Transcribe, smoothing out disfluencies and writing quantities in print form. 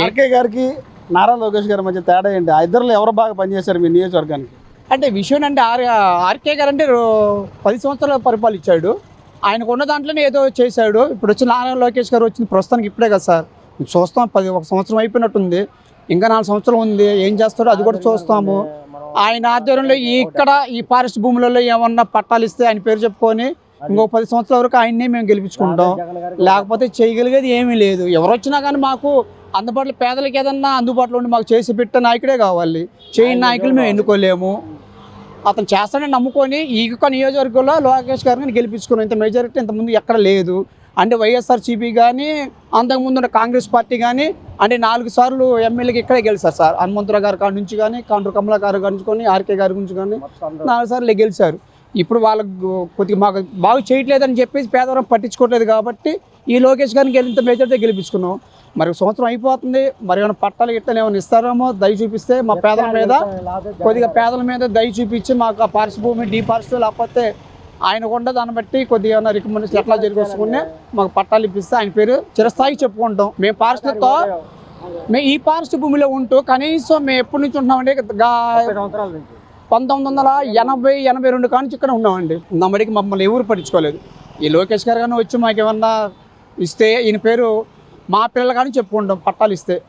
RK గారికి నారా లోకేష్ గారి మధ్య తేడా ఏంటి? ఆ ఇద్దరు ఎవరు బాగా పనిచేశారు మీ నియోజకవర్గానికి? అంటే విషయం అంటే ఆర్కే గారు అంటే 10 సంవత్సరాలు పరిపాలించాడు. ఆయనకు ఉన్న దాంట్లోనే ఏదో చేశాడు. ఇప్పుడు వచ్చిన నారా లోకేష్ గారు వచ్చింది ప్రస్తుతానికి ఇప్పుడే కదా సార్. చూస్తాం 1 సంవత్సరం అయిపోయినట్టుంది. ఇంకా 4 సంవత్సరాలు ఉంది. ఏం చేస్తాడో అది కూడా చూస్తాము. ఆయన ఆధ్వర్యంలో ఈ ఫారెస్ట్ భూములలో ఏమన్నా పట్టాలు ఇస్తే ఆయన పేరు చెప్పుకొని ఇంకో 10 సంవత్సరాల వరకు ఆయన్నే మేము గెలిపించుకుంటాం. లేకపోతే చేయగలిగేది ఏమీ లేదు. ఎవరు వచ్చినా కానీ మాకు అందుబాటులో పేదలకు ఏదన్నా అందుబాటులో ఉండి మాకు చేసి పెట్టే నాయకుడే కావాలి. చేయని నాయకులు మేము ఎన్నుకోలేము. అతను చేస్తాడని నమ్ముకొని ఈ యొక్క నియోజకవర్గంలో లోకేష్ గారిని గెలిపించుకున్నాం. ఇంత మెజారిటీ ఇంతకుముందు ఎక్కడ లేదు. అంటే వైఎస్ఆర్సీపీ కానీ అంతకుముందు ఉన్న కాంగ్రెస్ పార్టీ కానీ అంటే 4 సార్లు ఎమ్మెల్యేకి ఇక్కడే గెలిచారు సార్. హనుమంతరావు గారి కాడ నుంచి కానీ కాండ్రు కమలా గారి గురించి కానీ ఆర్కే గారి గురించి కానీ 4 సార్లు గెలిచారు. ఇప్పుడు వాళ్ళకు కొద్దిగా మాకు బాగు చేయట్లేదని చెప్పేసి పేదవారం పట్టించుకోవట్లేదు కాబట్టి ఈ లోకేష్ గారిని ఇంత మెజారిటీ గెలిపించుకున్నాం. మరి సంవత్సరం అయిపోతుంది. మరి ఏమైనా పట్టాలు గిట్టలు ఏమైనా ఇస్తారేమో దయ చూపిస్తే మా పేదల మీద కొద్దిగా పేదల మీద దయ చూపించి మాకు ఆ పార్స్ భూమి డీపార్స్ లేకపోతే ఆయనకు ఉన్న దాన్ని బట్టి కొద్దిగా ఏమైనా రికమెండేషన్ ఎట్లా జరిగొచ్చుకుని మాకు పట్టాలు ఇప్పిస్తే ఆయన పేరు చిరస్థాయికి చెప్పుకుంటాం. మేము ఫారెస్ట్తో మేము ఈ ఫారెస్ట్ భూమిలో ఉంటూ కనీసం మేము ఎప్పటి నుంచి ఉంటున్నామంటే 1980-82 కానించి ఇక్కడ ఉన్నామండి. నమ్మడికి మమ్మల్ని ఎవరు పట్టించుకోలేదు. ఈ లోకేష్ గారు కానీ వచ్చి మాకు ఏమన్నా ఇస్తే ఈయన పేరు మా పిల్లలు కానీ చెప్పుకుంటాం పట్టాలు ఇస్తే.